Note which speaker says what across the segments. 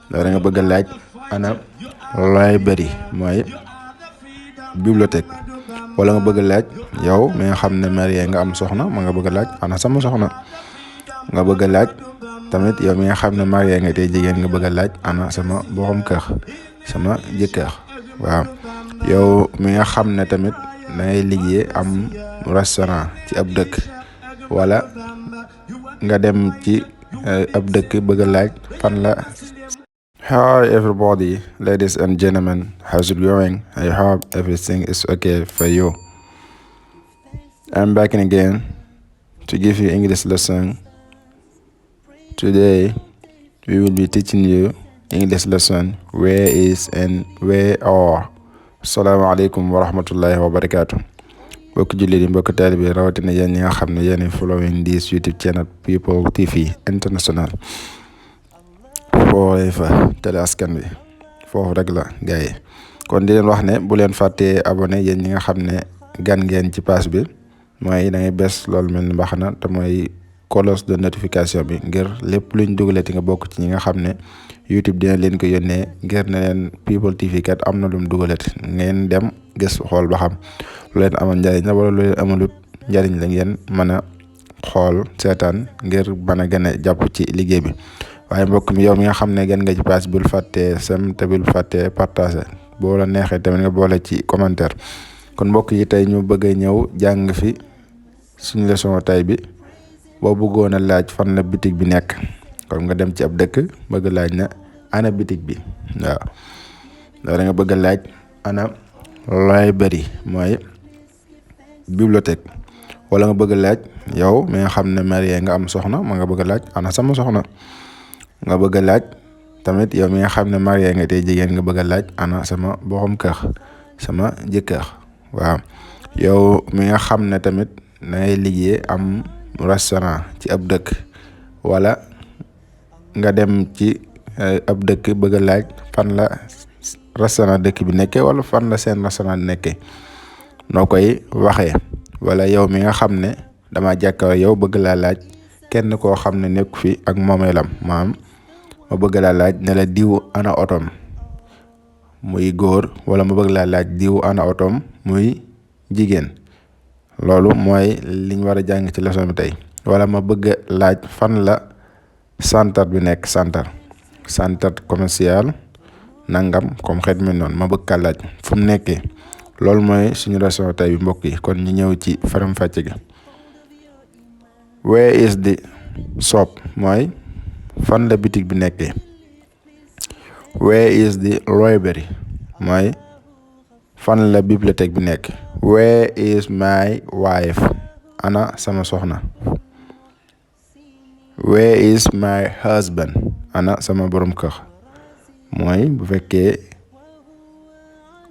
Speaker 1: da nga bëgg laaj ana library mooy bibliothèque, wala nga bëgg laaj yow mi nga xam ne marié nga am soxna ma nga bëgg laaj ana sama soxna. Nga bëgg laaj tamit yow mi nga xam ne marié nga tey jigéen nga bëgg laaj ana sama borom kër, sama jëkkër. waaw yow mi nga xam ne tamit da ngay liggéey am restaurant ci ab dëkk, wala nga dem ci ab dëkk bëgg laaj fan la. Hi everybody, ladies and gentlemen, how's it going? I hope everything is okay for you. I'm back again to give you English lesson. Today we will be teaching you English lesson where is and where are. Assalamu alaikum wa rahmatullahi wa barakatuh. Mbokk jullit yi, mbokk taalibe, rawatina yéen ñi nga xam ne yéen following this YouTube channel People TV International. Forever télé askan bi foofu rek la gars yi. Kon di leen wax ne bu leen fàttee abonné yéen ñi nga xam ne gan ngeen ci page bi, mooy da ngay bés loolu mel ni mbaxana te mooy cloche de notification bi, ngir lépp luñ dugalati nga bokk ci ñi nga xam ne YouTube dina leen ko yónnee ngir ne leen People TV kat am na lum dugalati, ngeen dem gëstu xool ba xam lu leen amal njariñ la wala lu leen amalut njariñ la, ngeen mën a xool seetaan ngir mën a gën a jàpp ci liggéey bi. waaye mbokk mi yow mi nga xam ne gën nga ci page bul fàttee sem te bul fàttee partagé, boo la neexee tamit nga boole ci commentaire. kon mbokk yi tey ñu bëgg a ñëw jàng fi suñu leçon tay bi. boo bëggoon a laaj fan la bitig bi nekk, kon nga dem ci ab dëkk bëgg laaj na ana bitig bi. waaw da nga bëgg laaj ana library mooy bibliothèque, wala nga bëgg laaj yow mi nga xam ne marié nga am soxna ma nga bëgg laaj ana sama soxna. nga bëgg laaj tamit yow mi nga xam ne marié nga tey jigéen nga bëgg laaj ana sama borom kër, sama jëkkër. waaw yow mi nga xam ne tamit da ngay liggéey am restaurant ci ab dëkk, wala nga dem ci ab dëkk bëgg laaj fan la restaurant dëkk bi nekkee, wala fan la seen restaurant nekkee, noo koy waxee. wala yow mi nga xam ne dama jàkkaarloo yow bëgg laa laaj kenn koo xam ne nekku fi ak moomeelam, maam ma bëgg laa laaj ne la diw ana otom muy góor, wala ma bëgg laa laaj diw ana otom muy jigéen. loolu mooy liñ war a jàng ci leçon bi tey. wala ma bëgg laaj fan la centre bi nekk, centre commercial nangam comme xeet mi noonu, ma bëgg kaa laaj fu mu nekkee. loolu mooy suñu leçon tey bi mbokk yi. kon ñu ñëw ci faram-fàcce gi. Where is the shop mooy fan la bitig bi nekkee. Where is the library mooy fan la bibliothèque bi nekk. Where is my wife ana sama soxna. Where is my husband ana sama borom kër. mooy bu fekkee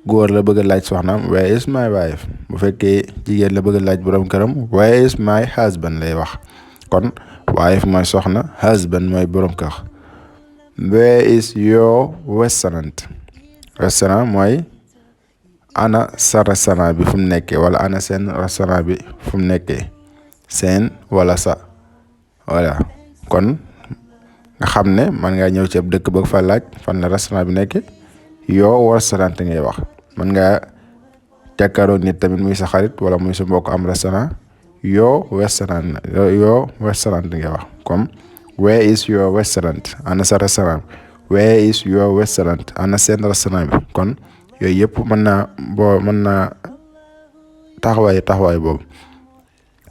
Speaker 1: góor la bëgg laaj soxnaam where is my wife. bu fekkee jigéen la bëgg laaj borom këram where is my husband lay wax. kon wife mooy soxna, husband mooy borom kër. Where is your restaurant. Restaurant mooy ana sa restaurant bi fu mu nekkee, wala ana seen restaurant bi fu mu nekkee. seen wala sa. voilà kon nga xam ne man ngaa ñëw ci ab dëkk bëgg fa laaj fan la restaurant bi nekkee, yoo restaurant ngay wax. man ngaa jàkkaaroo nit tamit muy sa xarit wala muy sa mbokk am restaurant, yoo restaurant ngay wax. comme where is your restaurant ana sa restaurant. where is your restaurant ana seen restaurant bi. kon yooyu yëpp mën naa taxawaay boobu.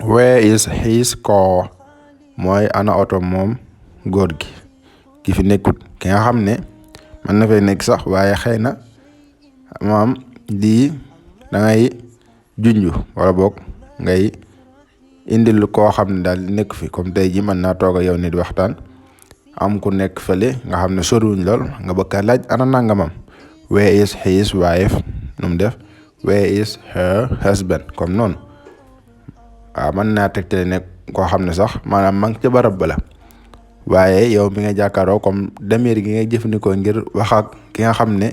Speaker 1: Where is his car mooy ana oto moom góor gi fi nekkut, ki nga xam ne mën na fay nekk sax waaye xëy na maam lii da ngay junju wala boog ngay indil koo xam ne daal nekk fi. comme tey ji mën naa toog ak yow nit waxtaan, am ku nekk fële nga xam ne soriwuñ lool, nga bëgg a laaj ana nangamam. Where is his wife nu mu def. Where is her husband comme noonu. waaw mën naa tegtale ne koo xam ne sax maanaam ma ngi ca barab bala, waaye yow mi nga jàkkaaroo comme damir gi ngay jëfandikoo ngir wax ak ki nga xam ne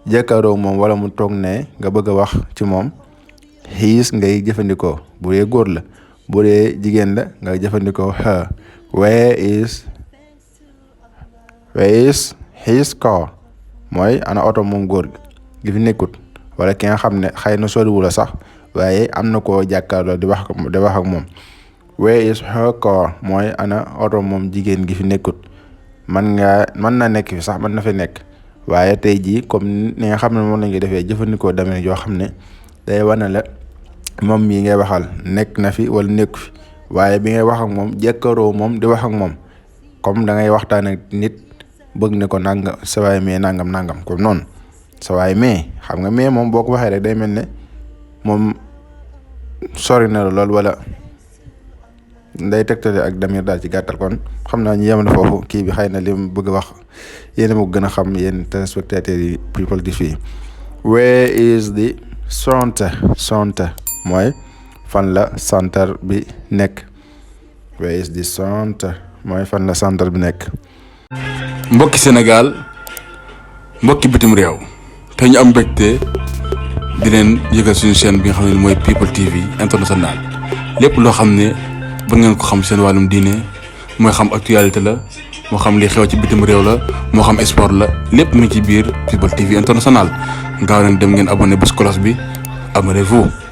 Speaker 1: jàkkaaroo moom wala mu toog ne nga bëgg a wax ci moom, his ngay jëfandikoo bu dee góor la. bu dee jigéen la nga jëfandikoo her. Where is his car mooy ana oto moom góor gi fi nekkut wala ki nga xam ne xëy na soriwu la sax waaye am na koo jàkkaarloo di wax ak moom. where is her car mooy ana oto moom jigéen gi fi nekkut mën na nekk fi sax mën na fi nekk waaye tey jii comme ni nga xam ne moom la ñuy defee jëfandikoo damir yoo xam ne day wane la moom mii ngay waxal nekk na fi wala nekku fi waaye bi ngay wax ak moom jëkkaroo moom di wax ak moom comme da ngay waxtaan ak nit bëgg ne ko nangam sa waay mais nangam comme noonu sa waay mais xam nga mais moom boo ko waxee rek day mel ne moom sori na la lool wala nday tegtale ak damir daal ci gàttal. kon xam naa ñu yemale foofu kii bi xëy na li mu bëgg a wax yéen a ma gën a xam yéen téléspectateurs yi People TV. where is the center mooy fan la centre bi nekk. where is the center mooy fan la centre bi nekk.
Speaker 2: mbokki Sénégal mbokki bitim réew te ñu am mbégte di leen yëgal suñu chaîne bi nga xam ne mooy People TV international lépp loo xam ne ba ngeen ko xam seen wàllum diine mooy xam actualité la moo xam li xew ci bitim réew la moo xam sport la lépp mu ci biir People TV international gaaw leen dem ngeen abonné bés cloche bi abonnez-vous.